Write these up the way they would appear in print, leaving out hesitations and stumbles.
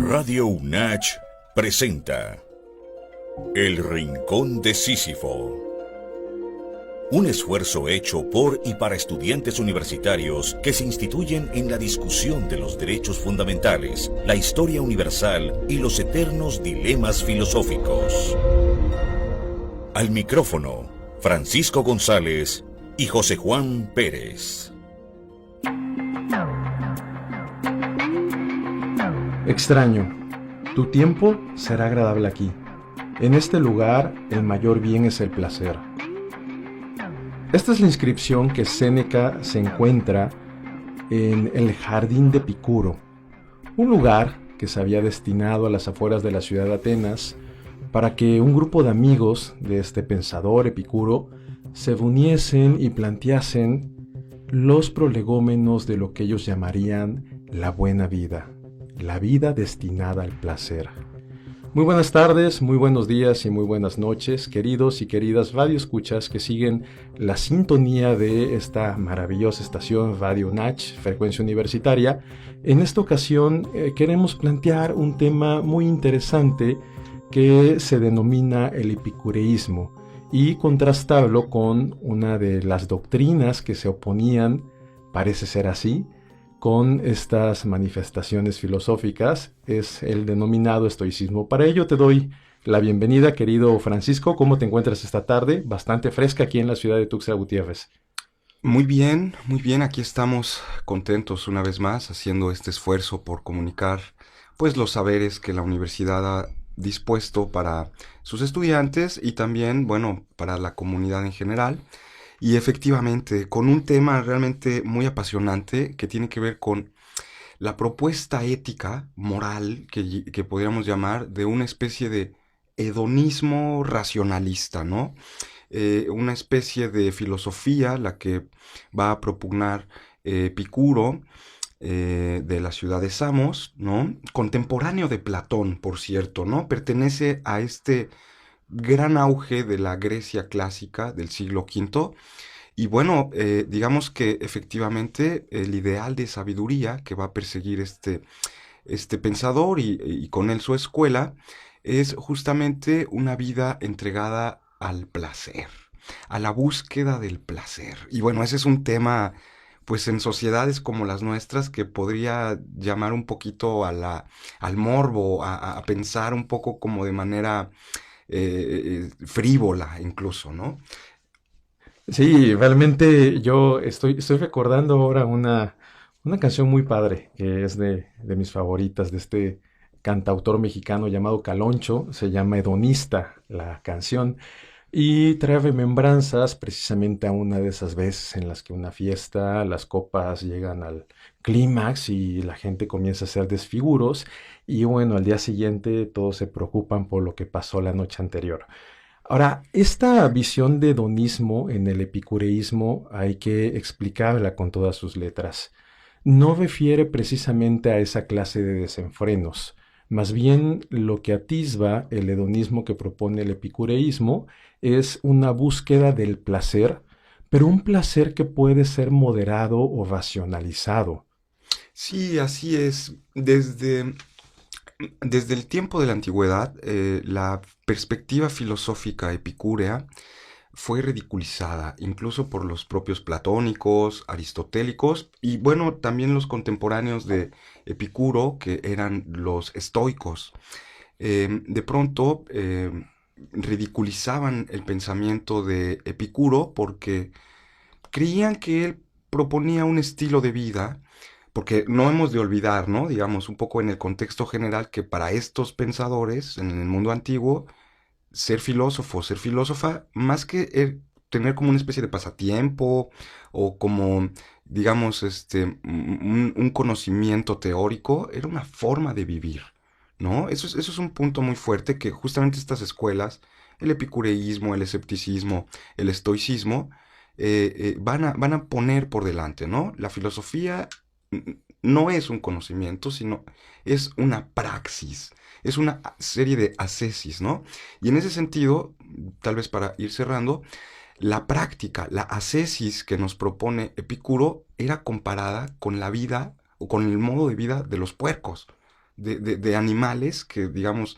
Radio UNACH presenta El Rincón de Sísifo. Un esfuerzo hecho por y para estudiantes universitarios que se instituyen en la discusión de los derechos fundamentales, la historia universal y los eternos dilemas filosóficos. Al micrófono, Francisco González y José Juan Pérez. Extraño, tu tiempo será agradable aquí. En este lugar, el mayor bien es el placer. Esta es la inscripción que Séneca se encuentra en el Jardín de Epicuro, un lugar que se había destinado a las afueras de la ciudad de Atenas para que un grupo de amigos de este pensador Epicuro se uniesen y planteasen los prolegómenos de lo que ellos llamarían la buena vida, la vida destinada al placer. Muy buenas tardes, muy buenos días y muy buenas noches, queridos y queridas radioescuchas que siguen la sintonía de esta maravillosa estación Radio UNACH, frecuencia universitaria. En esta ocasión queremos plantear un tema muy interesante que se denomina el epicureísmo y contrastarlo con una de las doctrinas que se oponían, parece ser así, con estas manifestaciones filosóficas, es el denominado estoicismo. Para ello te doy la bienvenida, querido Francisco. ¿Cómo te encuentras esta tarde? Bastante fresca aquí en la ciudad de Tuxtla Gutiérrez. Muy bien. Aquí estamos contentos una vez más haciendo este esfuerzo por comunicar pues los saberes que la universidad ha dispuesto para sus estudiantes y también, bueno, para la comunidad en general. Y efectivamente, con un tema realmente muy apasionante que tiene que ver con la propuesta ética, moral, que podríamos llamar de una especie de hedonismo racionalista, ¿no? Una especie de filosofía, la que va a propugnar Epicuro, de la ciudad de Samos, ¿no? Contemporáneo de Platón, por cierto, ¿no? Pertenece a este gran auge de la Grecia clásica del siglo V. Y bueno, digamos que efectivamente el ideal de sabiduría que va a perseguir este pensador y con él su escuela es justamente una vida entregada al placer, a la búsqueda del placer. Y bueno, ese es un tema, pues en sociedades como las nuestras, que podría llamar un poquito al morbo, a pensar un poco como de manera frívola incluso, ¿no? Sí, realmente yo estoy recordando ahora una canción muy padre, que es de mis favoritas, de este cantautor mexicano llamado Caloncho. Se llama Hedonista la canción, y trae remembranzas precisamente a una de esas veces en las que una fiesta, las copas llegan al clímax y la gente comienza a hacer desfiguros, y bueno, al día siguiente todos se preocupan por lo que pasó la noche anterior. Ahora, esta visión de hedonismo en el epicureísmo hay que explicarla con todas sus letras. No refiere precisamente a esa clase de desenfrenos. Más bien, lo que atisba el hedonismo que propone el epicureísmo es una búsqueda del placer, pero un placer que puede ser moderado o racionalizado. Sí, así es. Desde el tiempo de la antigüedad, la perspectiva filosófica epicúrea fue ridiculizada, incluso por los propios platónicos, aristotélicos y, bueno, también los contemporáneos de Epicuro, que eran los estoicos. De pronto, ridiculizaban el pensamiento de Epicuro porque creían que él proponía un estilo de vida, porque no hemos de olvidar, ¿no? Digamos, un poco en el contexto general, que para estos pensadores en el mundo antiguo, ser filósofo, ser filósofa, más que tener como una especie de pasatiempo o como, digamos, un conocimiento teórico, era una forma de vivir, ¿no? Eso es un punto muy fuerte que justamente estas escuelas, el epicureísmo, el escepticismo, el estoicismo, van a poner por delante, ¿no? La filosofía no es un conocimiento, sino es una praxis, es una serie de ascesis, ¿no? Y en ese sentido, tal vez para ir cerrando, la práctica, la ascesis que nos propone Epicuro era comparada con la vida o con el modo de vida de los puercos, de animales que, digamos,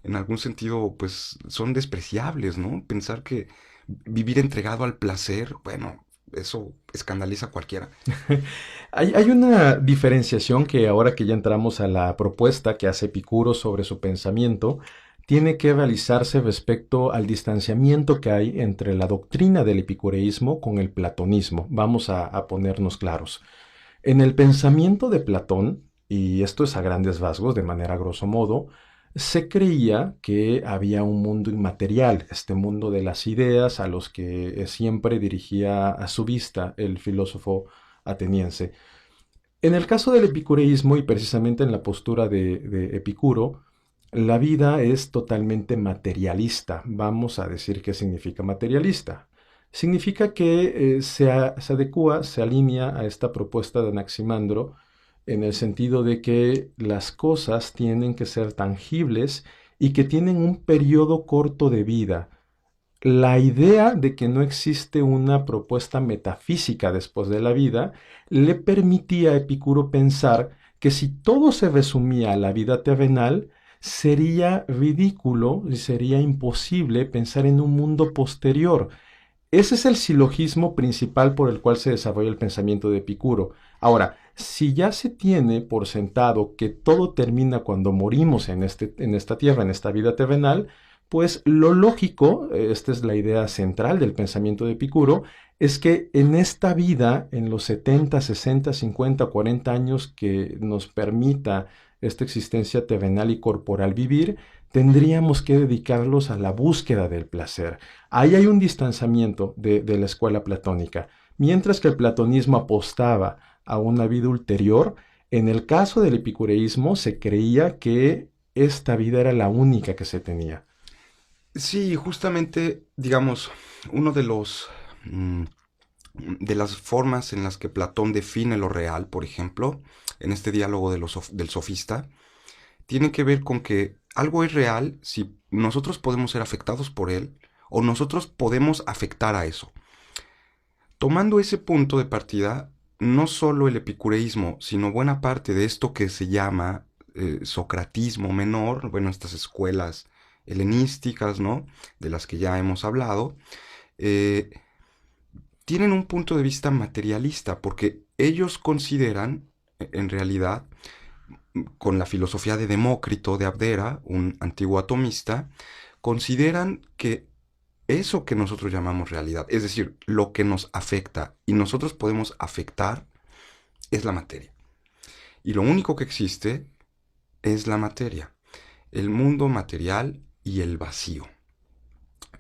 en algún sentido, pues son despreciables, ¿no? Pensar que vivir entregado al placer, bueno, eso escandaliza a cualquiera. Hay una diferenciación que ahora que ya entramos a la propuesta que hace Epicuro sobre su pensamiento, tiene que realizarse respecto al distanciamiento que hay entre la doctrina del epicureísmo con el platonismo. Vamos a ponernos claros. En el pensamiento de Platón, y esto es a grandes rasgos, de manera grosso modo, se creía que había un mundo inmaterial, este mundo de las ideas a los que siempre dirigía a su vista el filósofo ateniense. En el caso del epicureísmo y precisamente en la postura de Epicuro, la vida es totalmente materialista. Vamos a decir qué significa materialista. Significa que se adecua, se alinea a esta propuesta de Anaximandro en el sentido de que las cosas tienen que ser tangibles y que tienen un periodo corto de vida. La idea de que no existe una propuesta metafísica después de la vida le permitía a Epicuro pensar que si todo se resumía a la vida terrenal, sería ridículo y sería imposible pensar en un mundo posterior. Ese es el silogismo principal por el cual se desarrolla el pensamiento de Epicuro. Ahora, si ya se tiene por sentado que todo termina cuando morimos en esta tierra, en esta vida terrenal, pues lo lógico, esta es la idea central del pensamiento de Epicuro, es que en esta vida, en los 70, 60, 50, 40 años que nos permita esta existencia terrenal y corporal vivir, tendríamos que dedicarlos a la búsqueda del placer. Ahí hay un distanciamiento de la escuela platónica. Mientras que el platonismo apostaba a una vida ulterior, en el caso del epicureísmo se creía que esta vida era la única que se tenía. Sí, justamente, digamos, uno de de las formas en las que Platón define lo real, por ejemplo, en este diálogo del sofista, tiene que ver con que algo es real si nosotros podemos ser afectados por él o nosotros podemos afectar a eso. Tomando ese punto de partida, no solo el epicureísmo, sino buena parte de esto que se llama socratismo menor, bueno, estas escuelas helenísticas, ¿no?, de las que ya hemos hablado, tienen un punto de vista materialista, porque ellos consideran, en realidad, con la filosofía de Demócrito de Abdera, un antiguo atomista, consideran que eso que nosotros llamamos realidad, es decir, lo que nos afecta y nosotros podemos afectar, es la materia. Y lo único que existe es la materia, el mundo material y el vacío,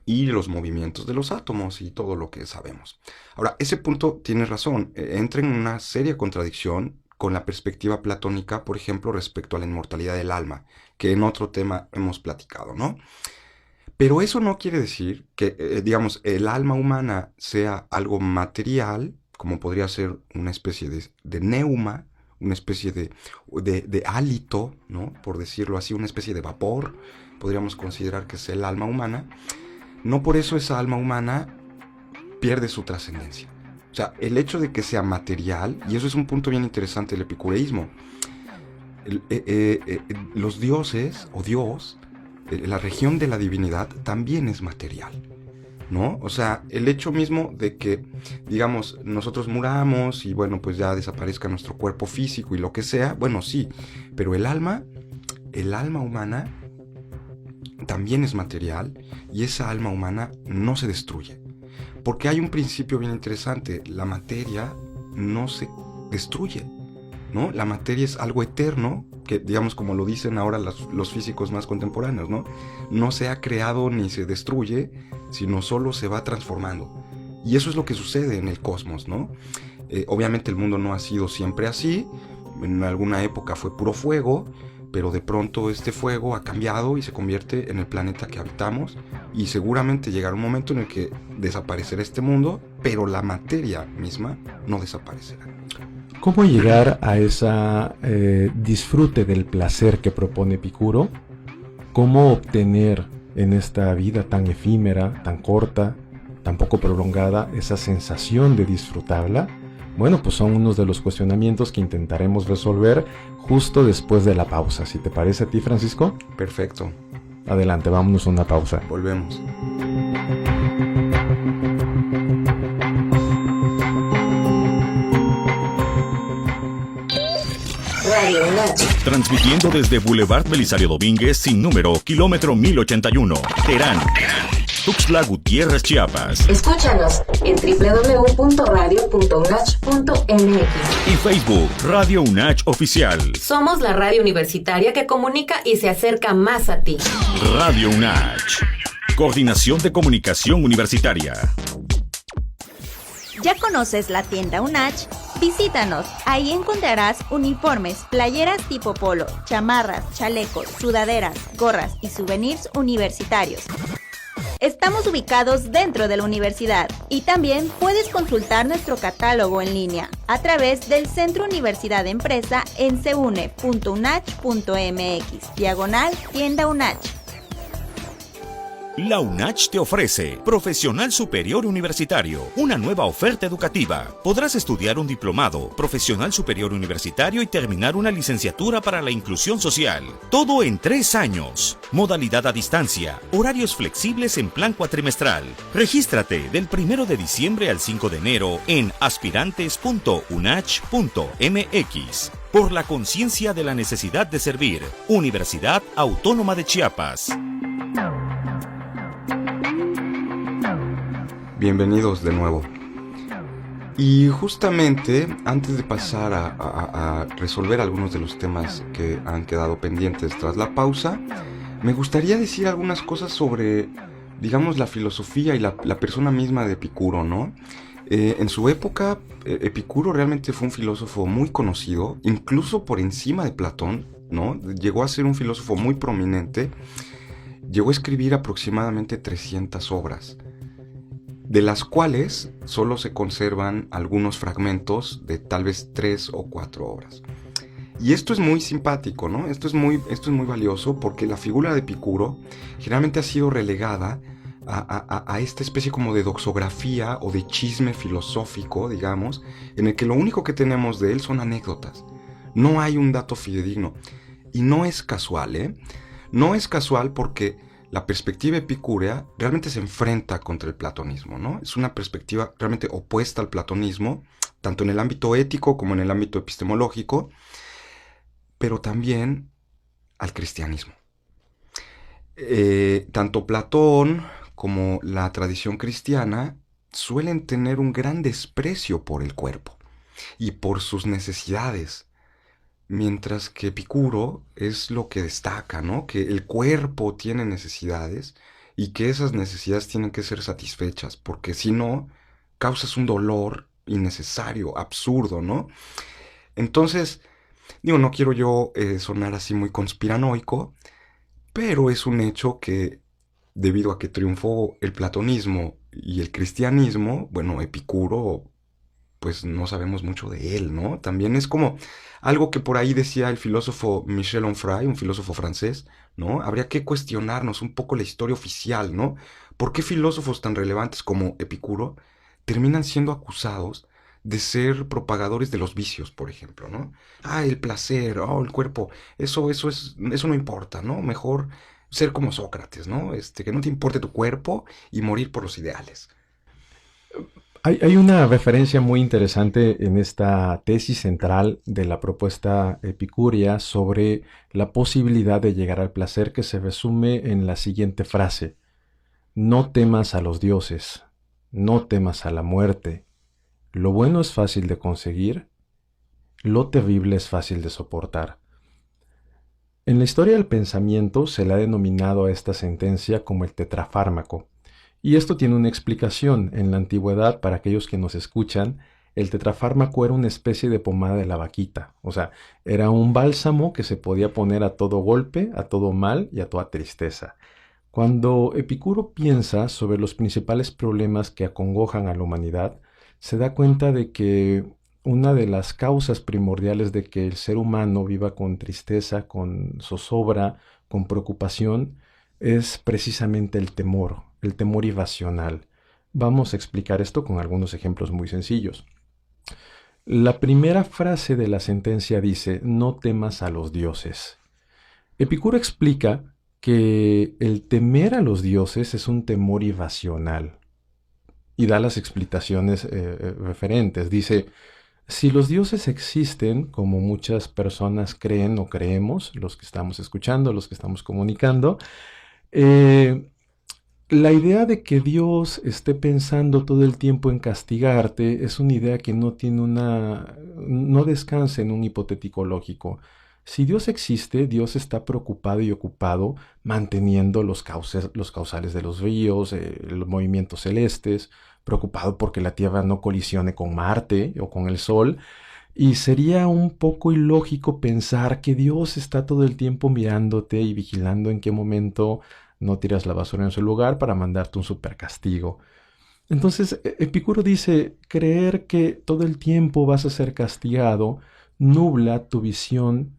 y los movimientos de los átomos y todo lo que sabemos. Ahora, ese punto tiene razón, entra en una seria contradicción con la perspectiva platónica, por ejemplo, respecto a la inmortalidad del alma, que en otro tema hemos platicado, ¿no? Pero eso no quiere decir que, digamos, el alma humana sea algo material, como podría ser una especie de neuma, una especie de hálito, ¿no?, por decirlo así, una especie de vapor, podríamos considerar que es el alma humana. No por eso esa alma humana pierde su trascendencia. O sea, el hecho de que sea material, y eso es un punto bien interesante del epicureísmo, los dioses o Dios, la región de la divinidad también es material, ¿no? O sea, el hecho mismo de que, digamos, nosotros muramos y bueno, pues ya desaparezca nuestro cuerpo físico y lo que sea, bueno, sí, pero el alma humana también es material y esa alma humana no se destruye. Porque hay un principio bien interesante, la materia no se destruye, ¿no? La materia es algo eterno, que digamos como lo dicen ahora los físicos más contemporáneos, ¿no? No se ha creado ni se destruye, sino solo se va transformando. Y eso es lo que sucede en el cosmos, ¿no? Obviamente el mundo no ha sido siempre así, en alguna época fue puro fuego, pero de pronto este fuego ha cambiado y se convierte en el planeta que habitamos, y seguramente llegará un momento en el que desaparecerá este mundo, pero la materia misma no desaparecerá. ¿Cómo llegar a ese disfrute del placer que propone Epicuro? ¿Cómo obtener en esta vida tan efímera, tan corta, tan poco prolongada, esa sensación de disfrutarla? Bueno, pues son unos de los cuestionamientos que intentaremos resolver justo después de la pausa. ¿Si te parece a ti, Francisco? Perfecto. Adelante, vámonos a una pausa. Volvemos. Radio UNACH. Transmitiendo desde Boulevard Belisario Domínguez, sin número, kilómetro 1081, Terán. Tuxtla Gutiérrez, Chiapas. Escúchanos en www.radio.unach.mx Y Facebook, Radio UNACH Oficial. Somos la radio universitaria que comunica y se acerca más a ti. Radio UNACH. Coordinación de Comunicación Universitaria. ¿Ya conoces la tienda UNACH? Visítanos, ahí encontrarás uniformes, playeras tipo polo, chamarras, chalecos, sudaderas, gorras y souvenirs universitarios. Estamos ubicados dentro de la universidad y también puedes consultar nuestro catálogo en línea a través del Centro Universidad Empresa en cune.unach.mx/tienda UNACH. La UNACH te ofrece Profesional Superior Universitario, una nueva oferta educativa. Podrás estudiar un diplomado, Profesional Superior Universitario y terminar una licenciatura para la inclusión social. Todo en 3 años. Modalidad a distancia, horarios flexibles en plan cuatrimestral. Regístrate del 1 de diciembre al 5 de enero en aspirantes.unach.mx. Por la conciencia de la necesidad de servir. Universidad Autónoma de Chiapas. Bienvenidos de nuevo. Y justamente antes de pasar a resolver algunos de los temas que han quedado pendientes tras la pausa, me gustaría decir algunas cosas sobre, digamos, la filosofía y la persona misma de Epicuro, ¿no? En su época, Epicuro realmente fue un filósofo muy conocido, incluso por encima de Platón, ¿no? Llegó a ser un filósofo muy prominente. Llegó a escribir aproximadamente 300 obras, de las cuales solo se conservan algunos fragmentos de tal vez 3 o 4 obras. Y esto es muy simpático, ¿no? Esto es muy valioso porque la figura de Epicuro generalmente ha sido relegada a esta especie como de doxografía o de chisme filosófico, digamos, en el que lo único que tenemos de él son anécdotas. No hay un dato fidedigno. Y no es casual, ¿eh? No es casual porque la perspectiva epicúrea realmente se enfrenta contra el platonismo, ¿no? Es una perspectiva realmente opuesta al platonismo, tanto en el ámbito ético como en el ámbito epistemológico, pero también al cristianismo. Tanto Platón como la tradición cristiana suelen tener un gran desprecio por el cuerpo y por sus necesidades, mientras que Epicuro es lo que destaca, ¿no? Que el cuerpo tiene necesidades y que esas necesidades tienen que ser satisfechas, porque si no, causas un dolor innecesario, absurdo, ¿no? Entonces, digo, no quiero yo sonar así muy conspiranoico, pero es un hecho que debido a que triunfó el platonismo y el cristianismo, bueno, Epicuro, pues no sabemos mucho de él, ¿no? También es como algo que por ahí decía el filósofo Michel Onfray, un filósofo francés, ¿no? Habría que cuestionarnos un poco la historia oficial, ¿no? ¿Por qué filósofos tan relevantes como Epicuro terminan siendo acusados de ser propagadores de los vicios, por ejemplo, ¿no? Ah, el placer, el cuerpo, eso no importa, ¿no? Mejor ser como Sócrates, ¿no? Que no te importe tu cuerpo y morir por los ideales. Hay una referencia muy interesante en esta tesis central de la propuesta epicúrea sobre la posibilidad de llegar al placer, que se resume en la siguiente frase: no temas a los dioses, no temas a la muerte. Lo bueno es fácil de conseguir, lo terrible es fácil de soportar. En la historia del pensamiento se le ha denominado a esta sentencia como el tetrafármaco. Y esto tiene una explicación. En la antigüedad, para aquellos que nos escuchan, el tetrafármaco era una especie de pomada de la vaquita. O sea, era un bálsamo que se podía poner a todo golpe, a todo mal y a toda tristeza. Cuando Epicuro piensa sobre los principales problemas que acongojan a la humanidad, se da cuenta de que una de las causas primordiales de que el ser humano viva con tristeza, con zozobra, con preocupación, es precisamente el temor irracional. Vamos a explicar esto con algunos ejemplos muy sencillos. La primera frase de la sentencia dice, no temas a los dioses. Epicuro explica que el temer a los dioses es un temor irracional y da las explicaciones referentes. Dice, si los dioses existen, como muchas personas creen o creemos, los que estamos escuchando, los que estamos comunicando, la idea de que Dios esté pensando todo el tiempo en castigarte es una idea que no descansa en un hipotético lógico. Si Dios existe, Dios está preocupado y ocupado manteniendo los causales de los ríos, los movimientos celestes, preocupado porque la Tierra no colisione con Marte o con el Sol. Y sería un poco ilógico pensar que Dios está todo el tiempo mirándote y vigilando en qué momento no tiras la basura en su lugar para mandarte un super castigo. Entonces, Epicuro dice, creer que todo el tiempo vas a ser castigado nubla tu visión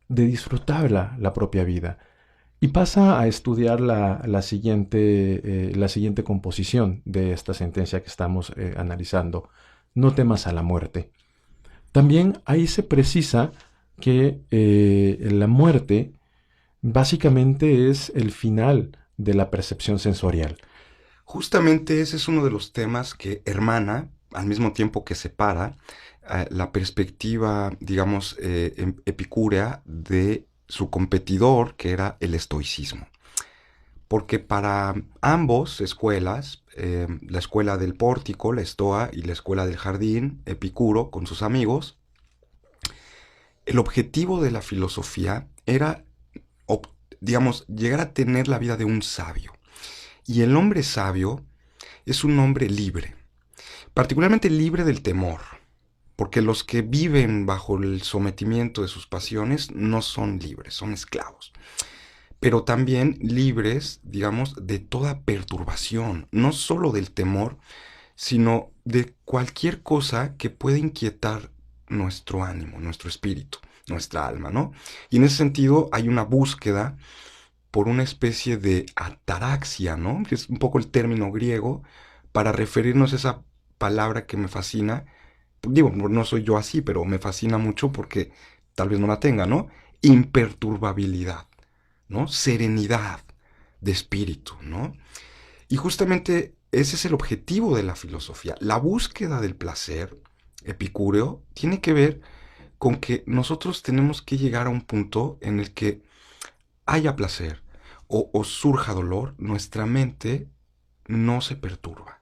de disfrutar la propia vida. Y pasa a estudiar la siguiente composición de esta sentencia que estamos analizando. No temas a la muerte. También ahí se precisa que la muerte básicamente es el final de la percepción sensorial. Justamente ese es uno de los temas que hermana, al mismo tiempo que separa, la perspectiva, digamos, epicúrea de su competidor, que era el estoicismo. Porque para ambos escuelas, la escuela del pórtico, la estoa, y la escuela del jardín, Epicuro, con sus amigos, el objetivo de la filosofía era, digamos, llegar a tener la vida de un sabio. Y el hombre sabio es un hombre libre, particularmente libre del temor, porque los que viven bajo el sometimiento de sus pasiones no son libres, son esclavos. Pero también libres, digamos, de toda perturbación, no solo del temor, sino de cualquier cosa que pueda inquietar nuestro ánimo, nuestro espíritu, nuestra alma, ¿no? Y en ese sentido hay una búsqueda por una especie de ataraxia, ¿no? Que es un poco el término griego para referirnos a esa palabra que me fascina. Digo, no soy yo así, pero me fascina mucho porque tal vez no la tenga, ¿no? Imperturbabilidad, ¿no? Serenidad de espíritu, ¿no? Y justamente ese es el objetivo de la filosofía. La búsqueda del placer epicúreo tiene que ver con que nosotros tenemos que llegar a un punto en el que haya placer o surja dolor, nuestra mente no se perturba.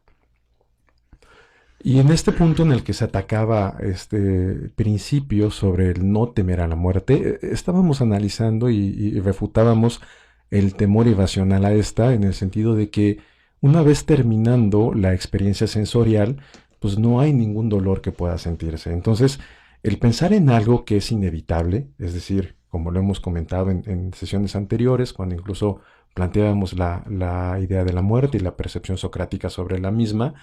Y en este punto en el que se atacaba este principio sobre el no temer a la muerte, estábamos analizando y refutábamos el temor irracional a esta, en el sentido de que una vez terminando la experiencia sensorial, pues no hay ningún dolor que pueda sentirse. Entonces, el pensar en algo que es inevitable, es decir, como lo hemos comentado en sesiones anteriores, cuando incluso planteábamos la idea de la muerte y la percepción socrática sobre la misma,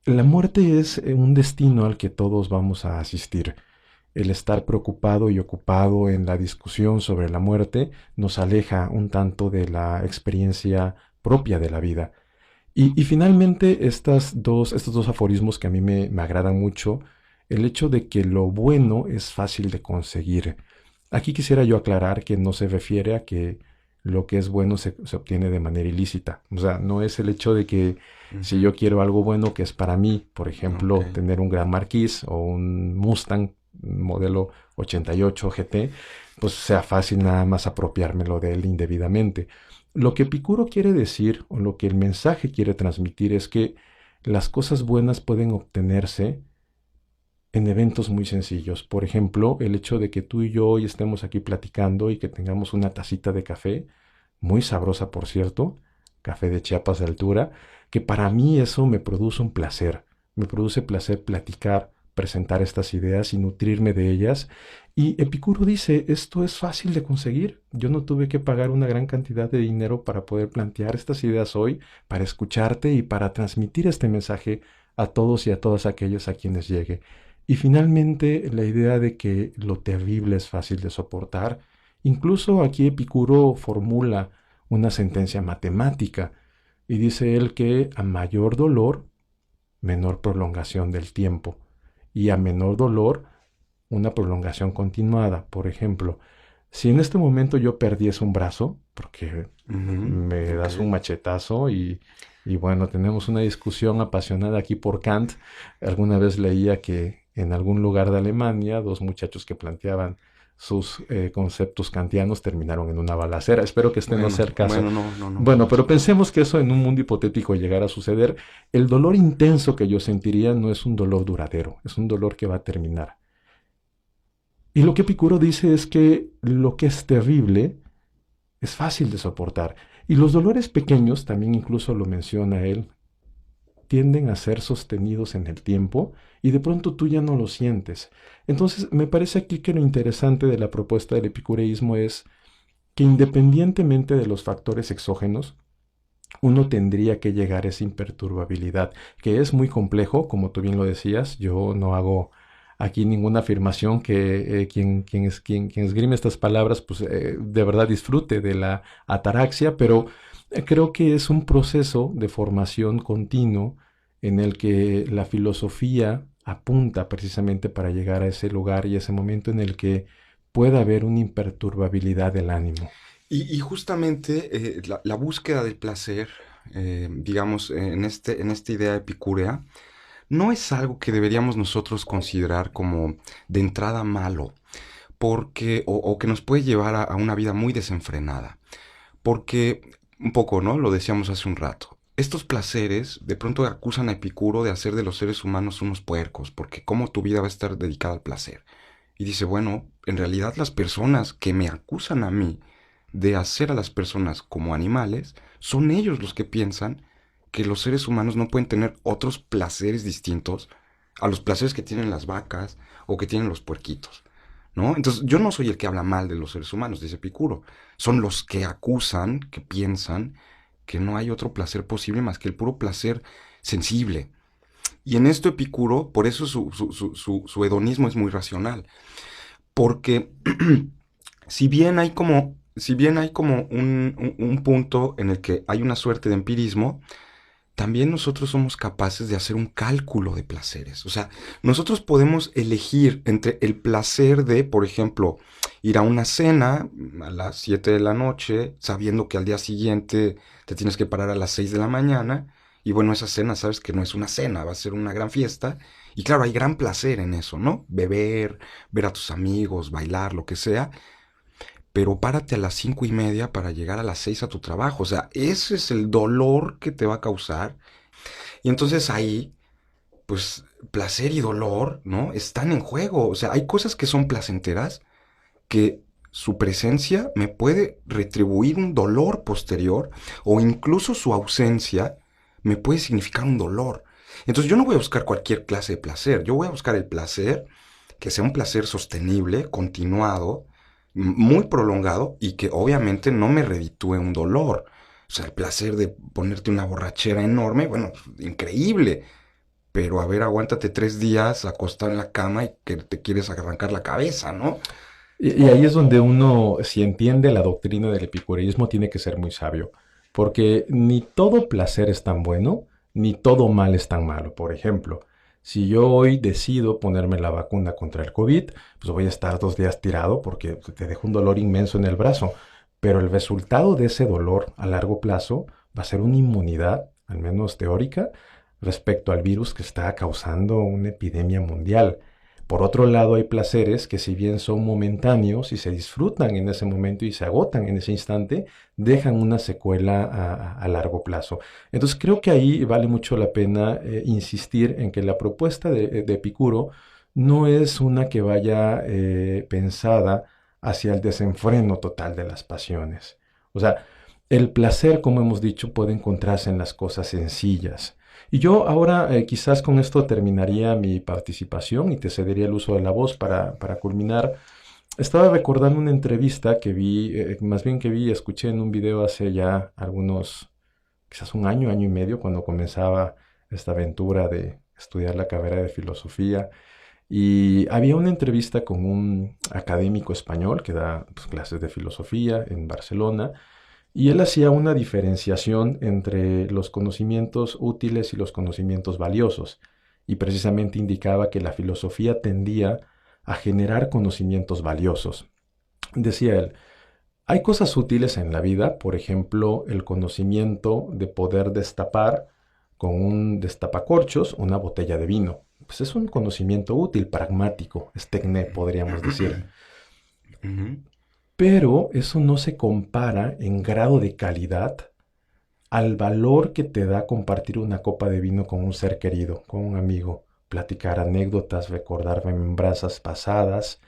la muerte es un destino al que todos vamos a asistir. El estar preocupado y ocupado en la discusión sobre la muerte nos aleja un tanto de la experiencia propia de la vida. Y finalmente estos dos aforismos que a mí me agradan mucho, el hecho de que lo bueno es fácil de conseguir. Aquí quisiera yo aclarar que no se refiere a que lo que es bueno se obtiene de manera ilícita. O sea, no es el hecho de que si yo quiero algo bueno que es para mí, por ejemplo, tener un Gran Marquis o un Mustang modelo 88 GT, pues sea fácil nada más apropiármelo de él indebidamente. Lo que Epicuro quiere decir, o lo que el mensaje quiere transmitir, es que las cosas buenas pueden obtenerse en eventos muy sencillos. Por ejemplo, el hecho de que tú y yo hoy estemos aquí platicando y que tengamos una tacita de café, muy sabrosa por cierto, café de Chiapas de altura, que para mí eso me produce un placer. Me produce placer platicar, presentar estas ideas y nutrirme de ellas. Y Epicuro dice, esto es fácil de conseguir. Yo no tuve que pagar una gran cantidad de dinero para poder plantear estas ideas hoy, para escucharte y para transmitir este mensaje a todos y a todas aquellos a quienes llegue. Y finalmente, la idea de que lo terrible es fácil de soportar. Incluso aquí Epicuro formula una sentencia matemática y dice él que a mayor dolor, menor prolongación del tiempo. y a menor dolor una prolongación continuada. Por ejemplo, si en este momento yo perdiese un brazo, porque me das un machetazo y bueno, tenemos una discusión apasionada aquí por Kant. Alguna vez leía que en algún lugar de Alemania, dos muchachos que planteaban sus conceptos kantianos terminaron en una balacera. Espero que no sea el caso. Bueno, pero pensemos que eso en un mundo hipotético llegara a suceder. El dolor intenso que yo sentiría no es un dolor duradero, es un dolor que va a terminar. Y lo que Epicuro dice es que lo que es terrible es fácil de soportar. Y los dolores pequeños, también incluso lo menciona él, tienden a ser sostenidos en el tiempo y de pronto tú ya no lo sientes. Entonces, me parece aquí que lo interesante de la propuesta del epicureísmo es que independientemente de los factores exógenos, uno tendría que llegar a esa imperturbabilidad, que es muy complejo, como tú bien lo decías. Yo no hago aquí ninguna afirmación que quien esgrime estas palabras, pues de verdad disfrute de la ataraxia, pero creo que es un proceso de formación continuo en el que la filosofía apunta precisamente para llegar a ese lugar y ese momento en el que pueda haber una imperturbabilidad del ánimo. Y justamente la búsqueda del placer, digamos, en esta idea epicúrea, no es algo que deberíamos nosotros considerar como de entrada malo, porque, o que nos puede llevar a una vida muy desenfrenada. Porque, un poco, ¿no? Lo decíamos hace un rato. Estos placeres de pronto acusan a Epicuro de hacer de los seres humanos unos puercos, porque ¿cómo tu vida va a estar dedicada al placer? Y dice, bueno, en realidad las personas que me acusan a mí de hacer a las personas como animales, son ellos los que piensan que los seres humanos no pueden tener otros placeres distintos a los placeres que tienen las vacas o que tienen los puerquitos, ¿no? Entonces, yo no soy el que habla mal de los seres humanos, dice Epicuro. Son los que acusan, que piensan que no hay otro placer posible más que el puro placer sensible. Y en esto Epicuro, por eso su hedonismo es muy racional. Porque si bien hay como un punto en el que hay una suerte de empirismo, también nosotros somos capaces de hacer un cálculo de placeres. O sea, nosotros podemos elegir entre el placer de, por ejemplo, ir a una cena a las 7 de la noche, sabiendo que al día siguiente te tienes que parar a las 6 de la mañana, y bueno, esa cena, sabes que no es una cena, va a ser una gran fiesta, y claro, hay gran placer en eso, ¿no? Beber, ver a tus amigos, bailar, lo que sea, pero párate a las 5:30 para llegar a las 6 a tu trabajo. O sea, ese es el dolor que te va a causar. Y entonces ahí, pues, placer y dolor, ¿no? Están en juego. O sea, hay cosas que son placenteras que su presencia me puede retribuir un dolor posterior, o incluso su ausencia me puede significar un dolor. Entonces yo no voy a buscar cualquier clase de placer. Yo voy a buscar el placer que sea un placer sostenible, continuado, muy prolongado, y que obviamente no me reditúe un dolor. O sea, el placer de ponerte una borrachera enorme, bueno, increíble. Pero a ver, aguántate 3 días acostado en la cama y que te quieres arrancar la cabeza, ¿no? Y ahí es donde uno, si entiende la doctrina del epicureísmo, tiene que ser muy sabio. Porque ni todo placer es tan bueno, ni todo mal es tan malo. Por ejemplo, si yo hoy decido ponerme la vacuna contra el COVID, pues voy a estar 2 días tirado porque te deja un dolor inmenso en el brazo. Pero el resultado de ese dolor a largo plazo va a ser una inmunidad, al menos teórica, respecto al virus que está causando una epidemia mundial. Por otro lado, hay placeres que, si bien son momentáneos y se disfrutan en ese momento y se agotan en ese instante, dejan una secuela a largo plazo. Entonces creo que ahí vale mucho la pena insistir en que la propuesta de Epicuro no es una que vaya pensada hacia el desenfreno total de las pasiones. O sea, el placer, como hemos dicho, puede encontrarse en las cosas sencillas. Y yo ahora quizás con esto terminaría mi participación y te cedería el uso de la voz para culminar. Estaba recordando una entrevista que vi, escuché en un video hace ya algunos, quizás un año y medio, cuando comenzaba esta aventura de estudiar la carrera de filosofía. Y había una entrevista con un académico español que da clases de filosofía en Barcelona. Y él hacía una diferenciación entre los conocimientos útiles y los conocimientos valiosos. y precisamente indicaba que la filosofía tendía a generar conocimientos valiosos. Decía él, hay cosas útiles en la vida, por ejemplo, el conocimiento de poder destapar con un destapacorchos una botella de vino. Pues es un conocimiento útil, pragmático, es tecné, podríamos decir. Pero eso no se compara en grado de calidad al valor que te da compartir una copa de vino con un ser querido, con un amigo, platicar anécdotas, recordar remembranzas pasadas.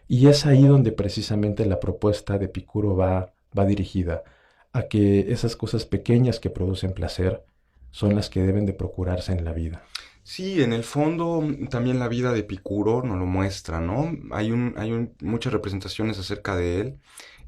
Y es ahí donde precisamente la propuesta de Epicuro va dirigida a que esas cosas pequeñas que producen placer son las que deben de procurarse en la vida. Sí, en el fondo también la vida de Epicuro nos lo muestra, ¿no? Hay muchas representaciones acerca de él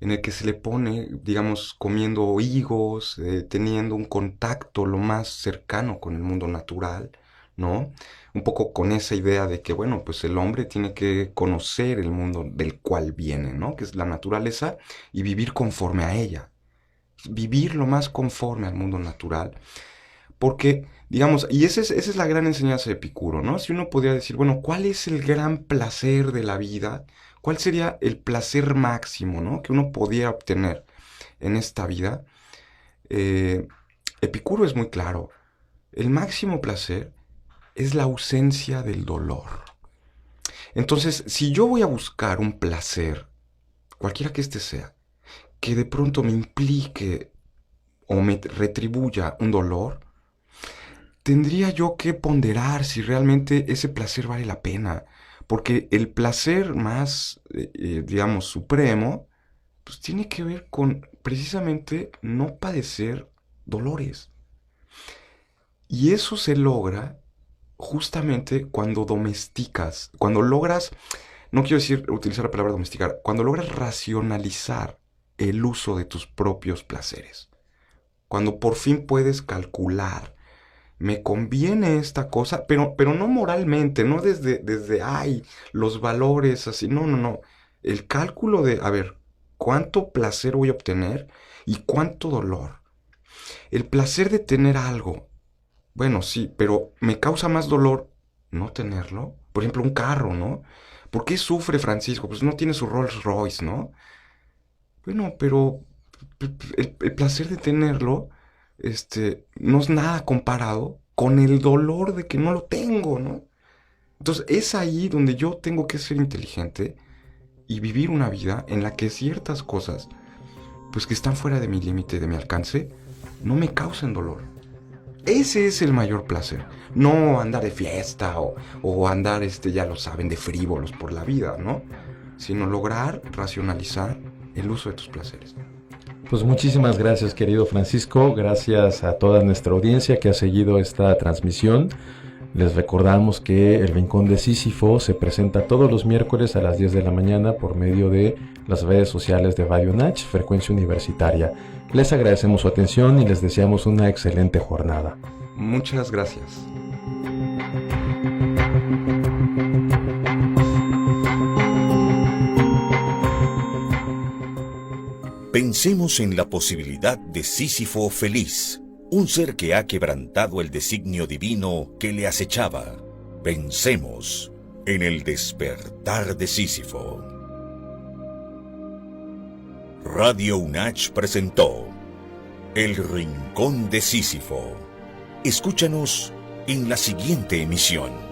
en el que se le pone, digamos, comiendo higos, teniendo un contacto lo más cercano con el mundo natural, ¿no? Un poco con esa idea de que, bueno, pues el hombre tiene que conocer el mundo del cual viene, ¿no? Que es la naturaleza y vivir conforme a ella. Vivir lo más conforme al mundo natural. Porque, digamos, y esa es la gran enseñanza de Epicuro, ¿no? Si uno podría decir, bueno, ¿cuál es el gran placer de la vida? ¿Cuál sería el placer máximo, ¿no? Que uno podía obtener en esta vida? Epicuro es muy claro. El máximo placer es la ausencia del dolor. Entonces, si yo voy a buscar un placer, cualquiera que éste sea, que de pronto me implique o me retribuya un dolor, tendría yo que ponderar si realmente ese placer vale la pena. Porque el placer más, digamos, supremo, pues tiene que ver con precisamente no padecer dolores. Y eso se logra justamente cuando domesticas, cuando logras, no quiero decir utilizar la palabra domesticar, cuando logras racionalizar el uso de tus propios placeres. Cuando por fin puedes calcular, me conviene esta cosa, pero no moralmente, no desde ay, los valores así, no. El cálculo de, a ver, ¿cuánto placer voy a obtener y cuánto dolor? El placer de tener algo, bueno, sí, pero me causa más dolor no tenerlo. Por ejemplo, un carro, ¿no? ¿Por qué sufre Francisco? Pues no tiene su Rolls Royce, ¿no? Bueno, pero el placer de tenerlo, no es nada comparado con el dolor de que no lo tengo, ¿no? Entonces es ahí donde yo tengo que ser inteligente y vivir una vida en la que ciertas cosas, pues que están fuera de mi límite, de mi alcance, no me causen dolor. Ese es el mayor placer. No andar de fiesta o andar, ya lo saben, de frívolos por la vida, ¿no? Sino lograr racionalizar el uso de tus placeres. Pues muchísimas gracias, querido Francisco. Gracias a toda nuestra audiencia que ha seguido esta transmisión. Les recordamos que El Rincón de Sísifo se presenta todos los miércoles a las 10 de la mañana por medio de las redes sociales de Radio Nach, Frecuencia Universitaria. Les agradecemos su atención y les deseamos una excelente jornada. Muchas gracias. Pensemos en la posibilidad de Sísifo feliz, un ser que ha quebrantado el designio divino que le acechaba. Pensemos en el despertar de Sísifo. Radio UNACH presentó El Rincón de Sísifo. Escúchanos en la siguiente emisión.